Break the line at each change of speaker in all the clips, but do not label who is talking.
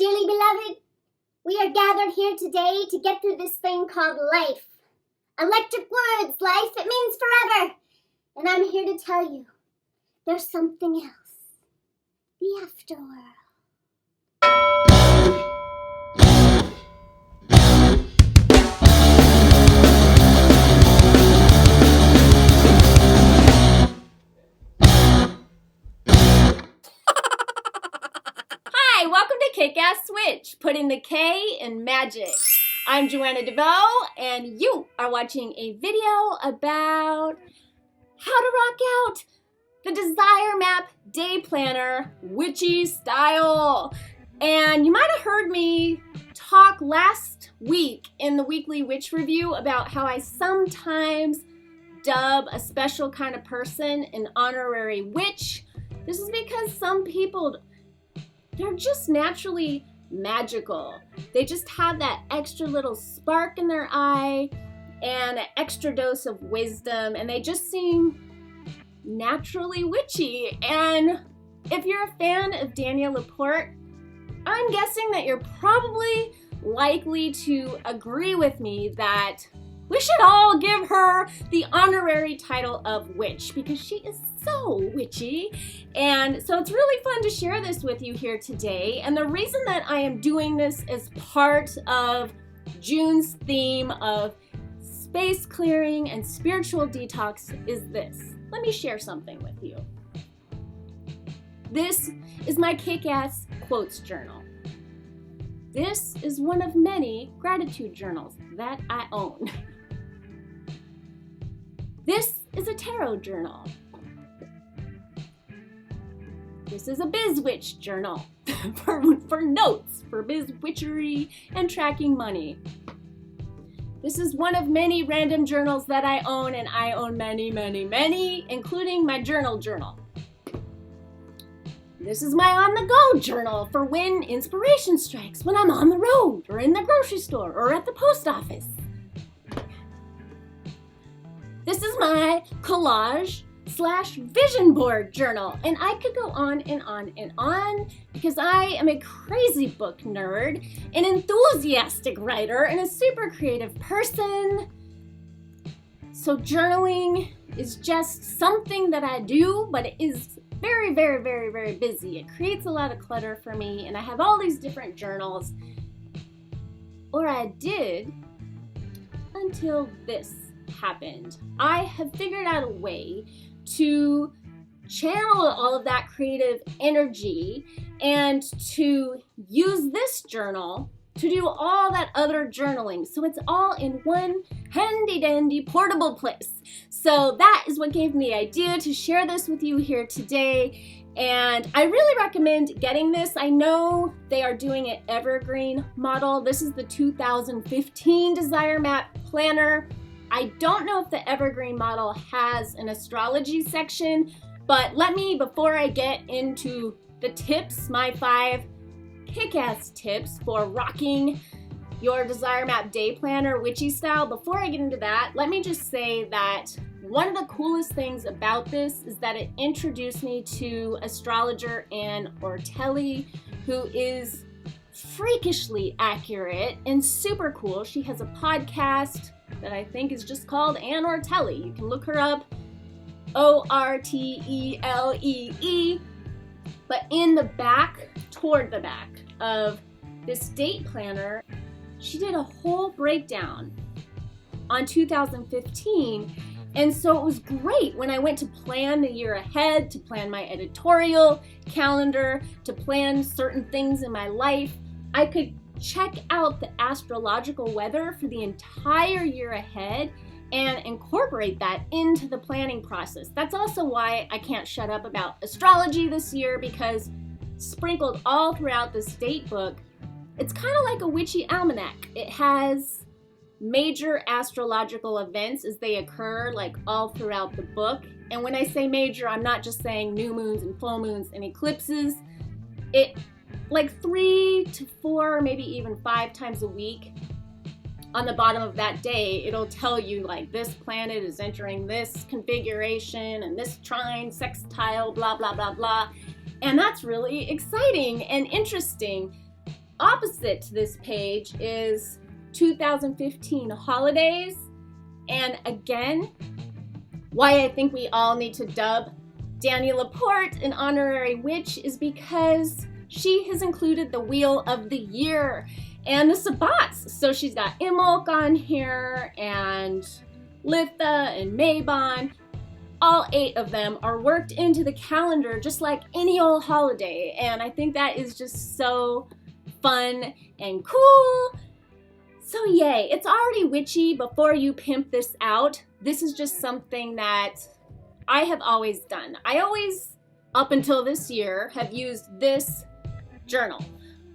Dearly beloved, we are gathered here today to get through this thing called life. Electric words, life, it means forever. And I'm here to tell you, there's something else. The afterworld.
Hi, welcome to Kickass Switch, putting the K in magic. I'm Joanna DeVoe, and you are watching a video about how to rock out the Desire Map Day Planner Witchy style. And you might have heard me talk last week in the weekly witch review about how I sometimes dub a special kind of person an honorary witch. This is because some people, they're just naturally magical. They just have that extra little spark in their eye and an extra dose of wisdom, and they just seem naturally witchy. And if you're a fan of Danielle Laporte, I'm guessing that you're probably likely to agree with me that we should all give her the honorary title of witch because she is so witchy. And so it's really fun to share this with you here today. And the reason that I am doing this as part of June's theme of space clearing and spiritual detox is this. Let me share something with you. This is my Kickass Quotes Journal. This is one of many gratitude journals that I own. This is a tarot journal. This is a BizWitch journal for notes, for BizWitchery and tracking money. This is one of many random journals that I own, and I own many, many, many, including my journal. This is my on-the-go journal for when inspiration strikes, when I'm on the road, or in the grocery store, or at the post office. This is my collage/vision board journal, and I could go on and on and on because I am a crazy book nerd, an enthusiastic writer, and a super creative person. So journaling is just something that I do, but it is very, very, very, very busy. It creates a lot of clutter for me, and I have all these different journals, or I did until this happened. I have figured out a way to channel all of that creative energy and to use this journal to do all that other journaling. So it's all in one handy dandy portable place. So that is what gave me the idea to share this with you here today. And I really recommend getting this. I know they are doing an evergreen model. This is the 2015 Desire Map Planner. I don't know if the evergreen model has an astrology section, but let me, before I get into the tips, my 5 kick-ass tips for rocking your Desire Map Day Planner witchy style, before I get into that, let me just say that one of the coolest things about this is that it introduced me to astrologer Ann Ortelli, who is freakishly accurate and super cool. She has a podcast that I think is just called Ann Ortelli. You can look her up, Ortelee. But in the back, toward the back of this date planner, she did a whole breakdown on 2015. And so it was great when I went to plan the year ahead, to plan my editorial calendar, to plan certain things in my life. I could check out the astrological weather for the entire year ahead and incorporate that into the planning process. That's also why I can't shut up about astrology this year, because sprinkled all throughout this date book, it's kind of like a witchy almanac. It has major astrological events as they occur, like all throughout the book. And when I say major, I'm not just saying new moons and full moons and eclipses. It like 3 to 4, maybe even 5 times a week. On the bottom of that day, it'll tell you like this planet is entering this configuration and this trine, sextile, blah, blah, blah, blah. And that's really exciting and interesting. opposite to this page is 2015 holidays. And again, why I think we all need to dub Danielle Laporte an honorary witch is because she has included the Wheel of the Year and the Sabbats. So she's got Imbolc on here and Litha and Mabon. All 8 of them are worked into the calendar just like any old holiday. And I think that is just so fun and cool. So yay, it's already witchy before you pimp this out. This is just something that I have always done. I always, up until this year, have used this journal.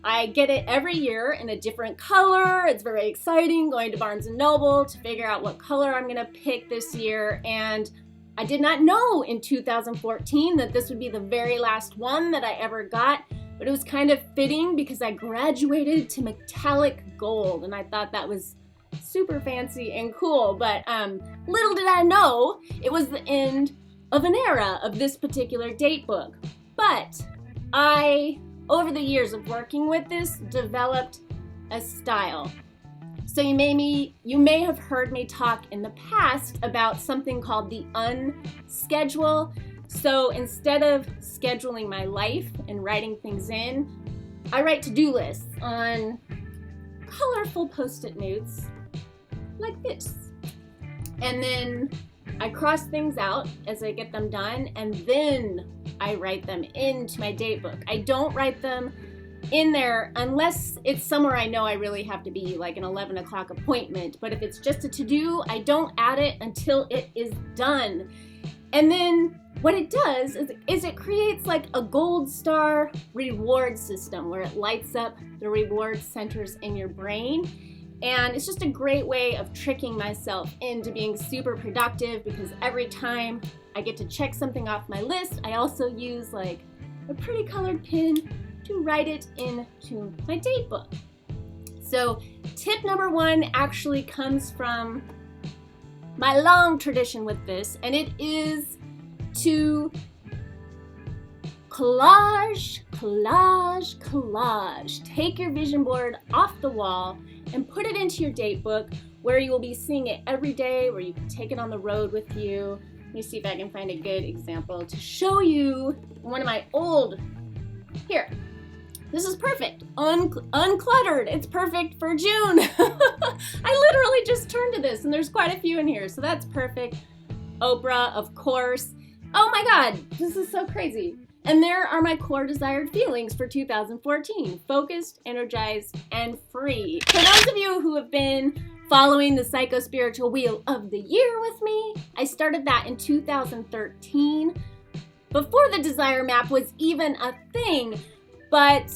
I get it every year in a different color. It's very exciting going to Barnes & Noble to figure out what color I'm gonna pick this year. And I did not know in 2014 that this would be the very last one that I ever got. But it was kind of fitting because I graduated to metallic gold and I thought that was super fancy and cool. But little did I know it was the end of an era of this particular date book. But I, over the years of working with this, developed a style. So you may have heard me talk in the past about something called the Unschedule. So instead of scheduling my life and writing things in, I write to-do lists on colorful Post-it notes like this. And then I cross things out as I get them done, and then I write them into my date book. I don't write them in there unless it's somewhere I know I really have to be, like an 11 o'clock appointment. But if it's just a to-do, I don't add it until it is done. And then what it does is it creates like a gold star reward system where it lights up the reward centers in your brain. And it's just a great way of tricking myself into being super productive because every time I get to check something off my list, I also use like a pretty colored pen to write it into my date book. So tip number 1 actually comes from my long tradition with this, and it is to collage. Take your vision board off the wall and put it into your date book where you will be seeing it every day, where you can take it on the road with you. Let me see if I can find a good example to show you one of my old, here. This is perfect, uncluttered. It's perfect for June. I literally just turned to this and there's quite a few in here, so that's perfect. Oprah, of course. Oh my God, this is so crazy. And there are my core desired feelings for 2014. Focused, energized, and free. For those of you who have been following the Psycho-Spiritual Wheel of the Year with me, I started that in 2013, before the desire map was even a thing. But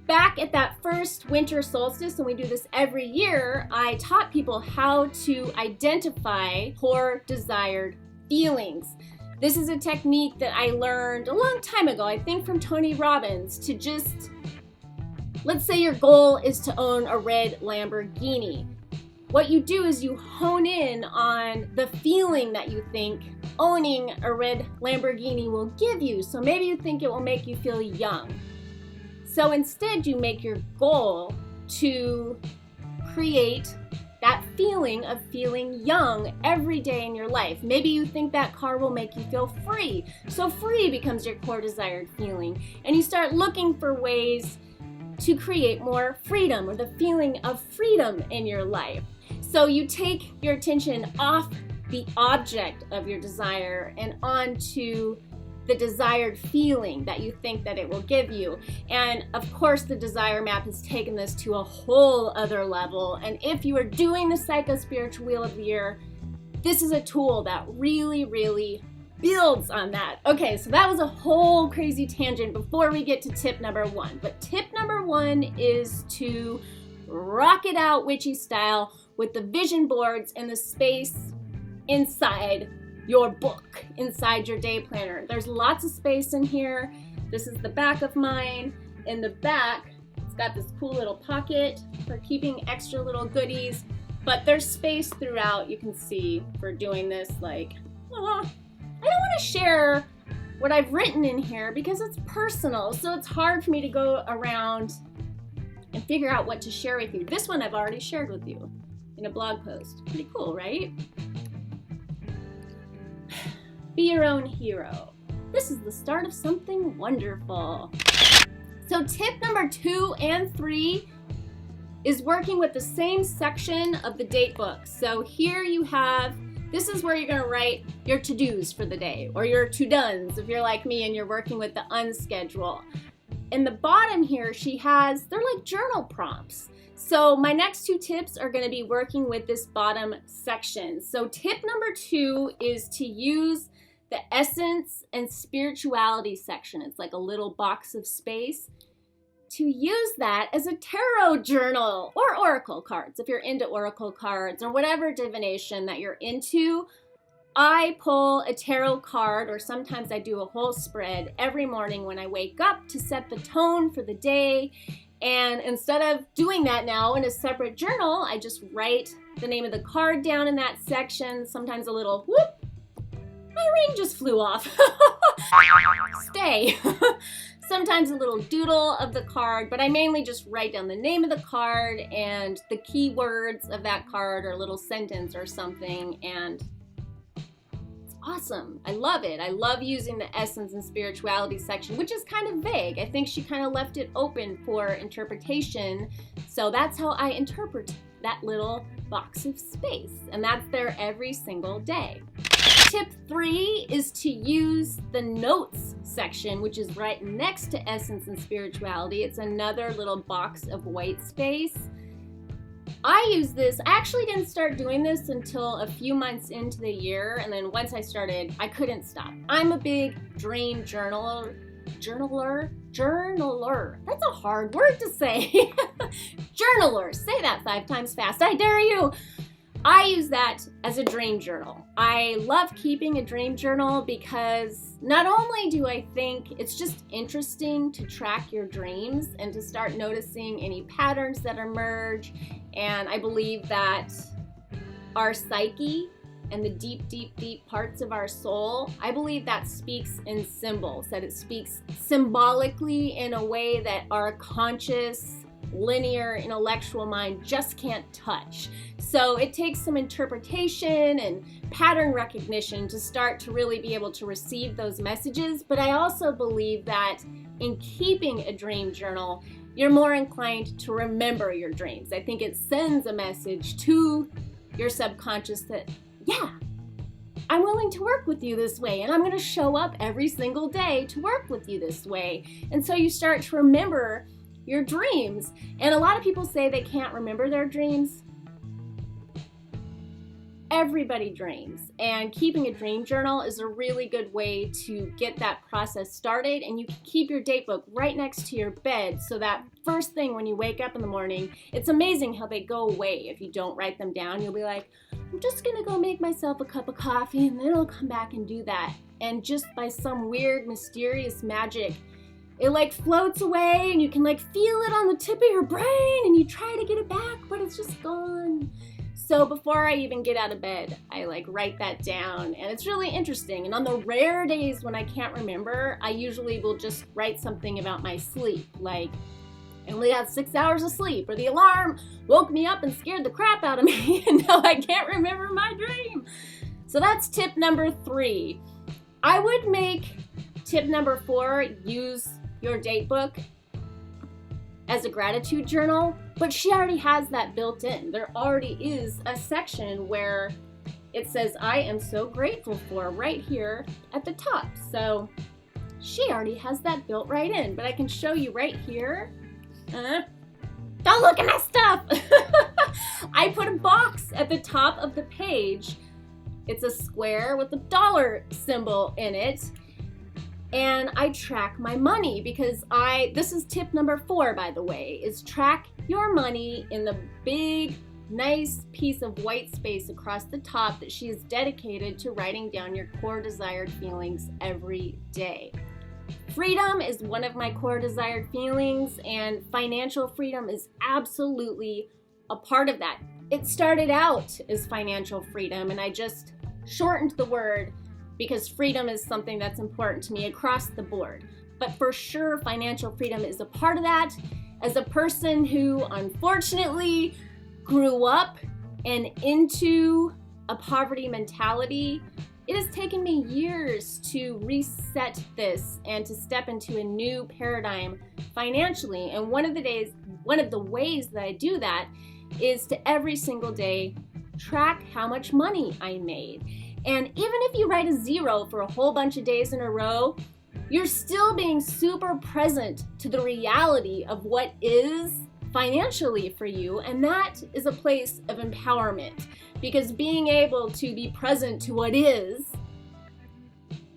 back at that first winter solstice, and we do this every year, I taught people how to identify core desired feelings. This is a technique that I learned a long time ago, I think from Tony Robbins, to just, let's say your goal is to own a red Lamborghini. What you do is you hone in on the feeling that you think owning a red Lamborghini will give you. So maybe you think it will make you feel young. So instead you make your goal to create that feeling of feeling young every day in your life. Maybe you think that car will make you feel free. So free becomes your core desired feeling. And you start looking for ways to create more freedom, or the feeling of freedom in your life. So you take your attention off the object of your desire and onto the desired feeling that you think that it will give you. And of course the desire map has taken this to a whole other level. And if you are doing the Psycho-Spiritual Wheel of the Year, this is a tool that really builds on that. Okay, so that was a whole crazy tangent before we get to tip number 1. But tip number 1 is to rock it out witchy style with the vision boards and the space inside your book, inside your day planner. There's lots of space in here. This is the back of mine. In the back, it's got this cool little pocket for keeping extra little goodies, but there's space throughout, you can see, for doing this. Like, I don't want to share what I've written in here because it's personal, so it's hard for me to go around figure out what to share with you. This one I've already shared with you in a blog post. Pretty cool, right? Be your own hero. This is the start of something wonderful. So tip number 2 and 3 is working with the same section of the date book. So here you have, this is where you're gonna write your to-dos for the day, or your to-dones if you're like me and you're working with the Unschedule. In the bottom here, they're like journal prompts. So my next 2 tips are gonna be working with this bottom section. So tip number 2 is to use the essence and spirituality section. It's like a little box of space. To use that as a tarot journal or oracle cards. If you're into oracle cards or whatever divination that you're into, I pull a tarot card, or sometimes I do a whole spread every morning when I wake up to set the tone for the day. And instead of doing that now in a separate journal, I just write the name of the card down in that section. Sometimes a little whoop. My ring just flew off. Stay. Sometimes a little doodle of the card, but I mainly just write down the name of the card and the key words of that card, or a little sentence or something, and it's awesome. I love it. I love using the essence and spirituality section, which is kind of vague. I think she kind of left it open for interpretation, so that's how I interpret that little box of space, and that's there every single day. Tip 3 is to use the notes section, which is right next to essence and spirituality. It's another little box of white space. I use this, I actually didn't start doing this until a few months into the year, and then once I started, I couldn't stop. I'm a big dream journaler. That's a hard word to say. Journaler, say that 5 times fast, I dare you. I use that as a dream journal. I love keeping a dream journal because not only do I think it's just interesting to track your dreams and to start noticing any patterns that emerge, and I believe that our psyche and the deep, deep, deep parts of our soul, I believe that speaks in symbols, that it speaks symbolically in a way that our conscious, linear, intellectual mind just can't touch. So it takes some interpretation and pattern recognition to start to really be able to receive those messages. But I also believe that in keeping a dream journal, you're more inclined to remember your dreams. I think it sends a message to your subconscious that, yeah, I'm willing to work with you this way, and I'm going to show up every single day to work with you this way. And so you start to remember your dreams. And a lot of people say they can't remember their dreams. Everybody dreams, and keeping a dream journal is a really good way to get that process started, and you can keep your date book right next to your bed so that first thing when you wake up in the morning, it's amazing how they go away if you don't write them down. You'll be like, I'm just gonna go make myself a cup of coffee and then I'll come back and do that. And just by some weird, mysterious magic, it like floats away and you can like feel it on the tip of your brain and you try to get it back, but it's just gone. So before I even get out of bed, I like write that down, and it's really interesting. And on the rare days when I can't remember, I usually will just write something about my sleep, like I only got 6 hours of sleep, or the alarm woke me up and scared the crap out of me, and now I can't remember my dream. So that's tip number 3. I would make tip number 4, use your date book as a gratitude journal, but she already has that built in. There already is a section where it says, I am so grateful for, right here at the top. So she already has that built right in, but I can show you right here. Don't look at my stuff. I put a box at the top of the page. It's a square with a dollar symbol in it. And I track my money because this is tip number 4, by the way, is track your money in the big, nice piece of white space across the top that she is dedicated to writing down your core desired feelings every day. Freedom is one of my core desired feelings, and financial freedom is absolutely a part of that. It started out as financial freedom, and I just shortened the word because freedom is something that's important to me across the board. But for sure, financial freedom is a part of that. As a person who unfortunately grew up and into a poverty mentality, it has taken me years to reset this and to step into a new paradigm financially. And one of the ways that I do that is to every single day track how much money I made. And even if you write a 0 for a whole bunch of days in a row, you're still being super present to the reality of what is financially for you, and that is a place of empowerment, because being able to be present to what is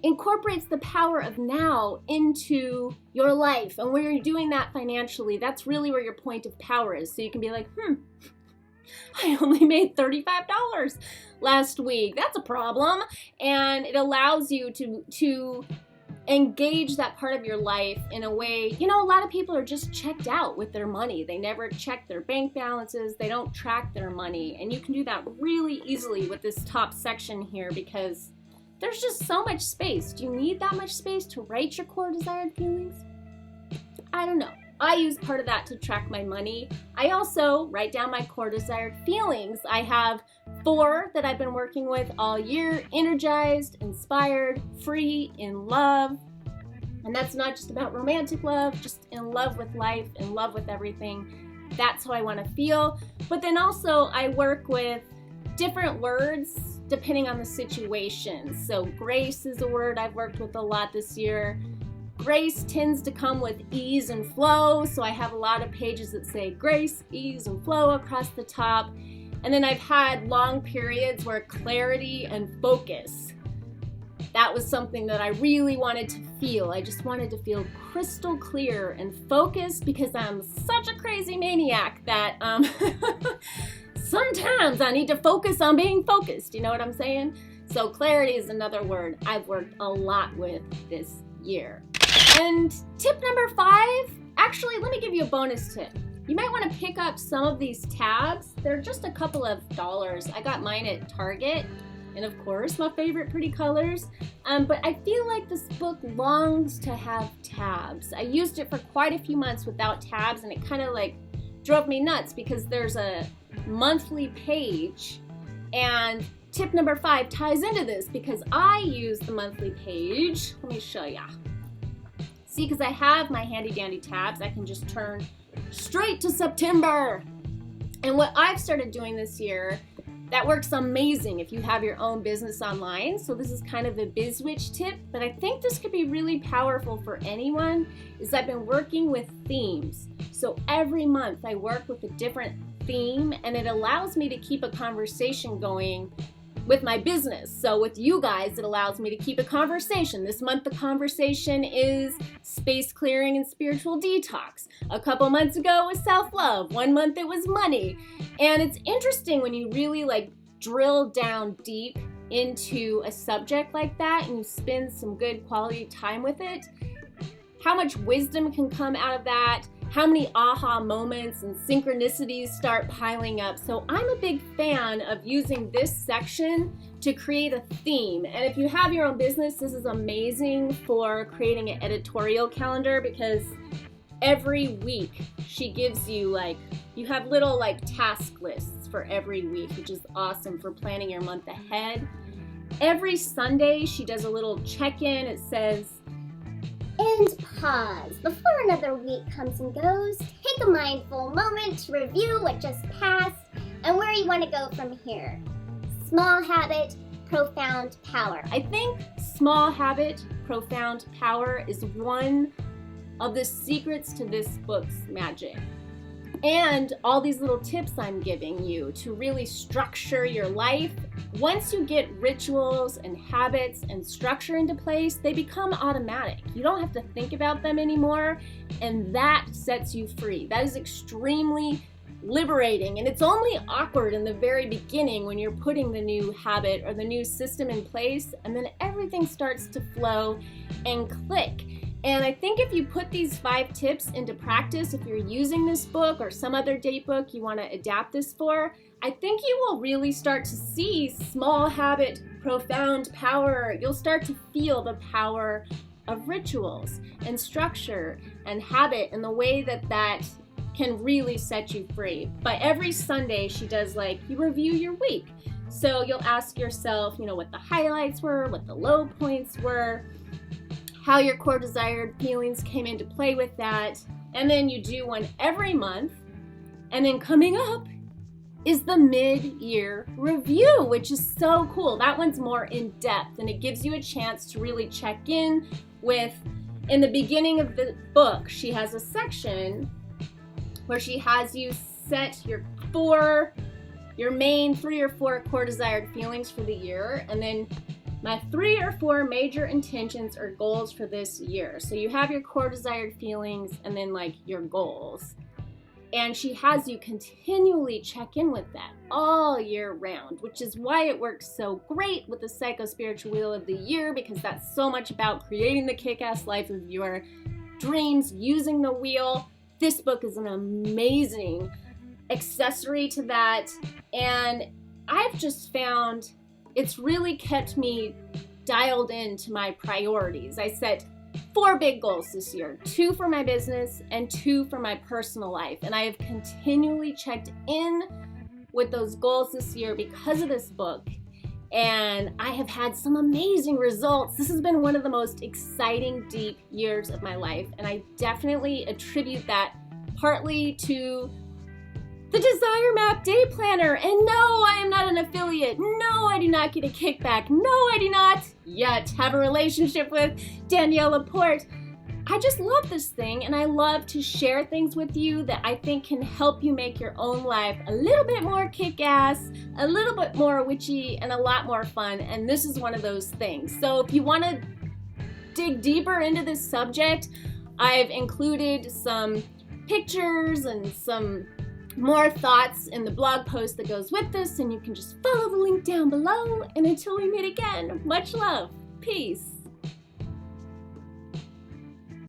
incorporates the power of now into your life. And when you're doing that financially, that's really where your point of power is. So you can be like, I only made $35 last week. That's a problem. And it allows you to engage that part of your life in a way. A lot of people are just checked out with their money. They never check their bank balances. They don't track their money. And you can do that really easily with this top section here, because there's just so much space. Do you need that much space to write your core desired feelings? I don't know. I use part of that to track my money. I also write down my core desired feelings. I have 4 that I've been working with all year: energized, inspired, free, in love. And that's not just about romantic love, just in love with life, in love with everything. That's how I want to feel. But then also I work with different words depending on the situation. So grace is a word I've worked with a lot this year. Grace tends to come with ease and flow, so I have a lot of pages that say grace, ease, and flow across the top. And then I've had long periods where clarity and focus, that was something that I really wanted to feel. I just wanted to feel crystal clear and focused, because I'm such a crazy maniac that sometimes I need to focus on being focused, you know what I'm saying? So clarity is another word I've worked a lot with this year. And tip number 5, actually, let me give you a bonus tip. You might want to pick up some of these tabs. They're just a couple of dollars. I got mine at Target, and of course, my favorite pretty colors. But I feel like this book longs to have tabs. I used it for quite a few months without tabs, and it kind of like drove me nuts, because there's a monthly page, and tip number 5 ties into this, because I use the monthly page. Let me show ya. See, because I have my handy dandy tabs, I can just turn straight to September. And what I've started doing this year that works amazing if you have your own business online. So this is kind of a BizWitch tip, but I think this could be really powerful for anyone, is I've been working with themes. So every month I work with a different theme, and it allows me to keep a conversation going with my business. So with you guys, it allows me to keep a conversation. This month the conversation is space clearing and spiritual detox. A couple months ago it was self-love. 1 month it was money. And it's interesting when you really like drill down deep into a subject like that and you spend some good quality time with it, how much wisdom can come out of that, how many aha moments and synchronicities start piling up. So I'm a big fan of using this section to create a theme. And if you have your own business, this is amazing for creating an editorial calendar, because every week she gives you you have little task lists for every week, which is awesome for planning your month ahead. Every Sunday she does a little check-in. It says,
and pause. Before another week comes and goes, take a mindful moment to review what just passed and where you want to go from here. Small habit, profound power.
I think small habit, profound power is one of the secrets to this book's magic. And all these little tips I'm giving you to really structure your life. Once you get rituals and habits and structure into place, they become automatic. You don't have to think about them anymore, and that sets you free. That is extremely liberating, and it's only awkward in the very beginning when you're putting the new habit or the new system in place, and then everything starts to flow and click. And I think if you put these 5 tips into practice, if you're using this book or some other date book you want to adapt this for, I think you will really start to see small habit, profound power. You'll start to feel the power of rituals and structure and habit, and the way that can really set you free. But every Sunday she does like, you review your week. So you'll ask yourself, you know, what the highlights were, what the low points were, how your core desired feelings came into play with that. And then you do one every month. And then coming up is the mid-year review, which is so cool. That one's more in depth, and it gives you a chance to really check in with, in the beginning of the book, she has a section where she has you set your main 3 or 4 core desired feelings for the year, and then my 3 or 4 major intentions or goals for this year. So you have your core desired feelings and then like your goals. And she has you continually check in with that all year round, which is why it works so great with the Psycho-Spiritual Wheel of the Year, because that's so much about creating the kick-ass life of your dreams using the wheel. This book is an amazing accessory to that, and I've just found it's really kept me dialed into my priorities. I set 4 big goals this year, 2 for my business and 2 for my personal life. And I have continually checked in with those goals this year because of this book. And I have had some amazing results. This has been one of the most exciting, deep years of my life. And I definitely attribute that partly to the Desire Map Day Planner. And no, I am not an affiliate. No, I do not get a kickback. No, I do not yet have a relationship with Danielle Laporte. I just love this thing, and I love to share things with you that I think can help you make your own life a little bit more kick-ass, a little bit more witchy, and a lot more fun. And this is one of those things. So if you want to dig deeper into this subject, I've included some pictures and some more thoughts in the blog post that goes with this, and you can just follow the link down below. And until we meet again, much love. Peace.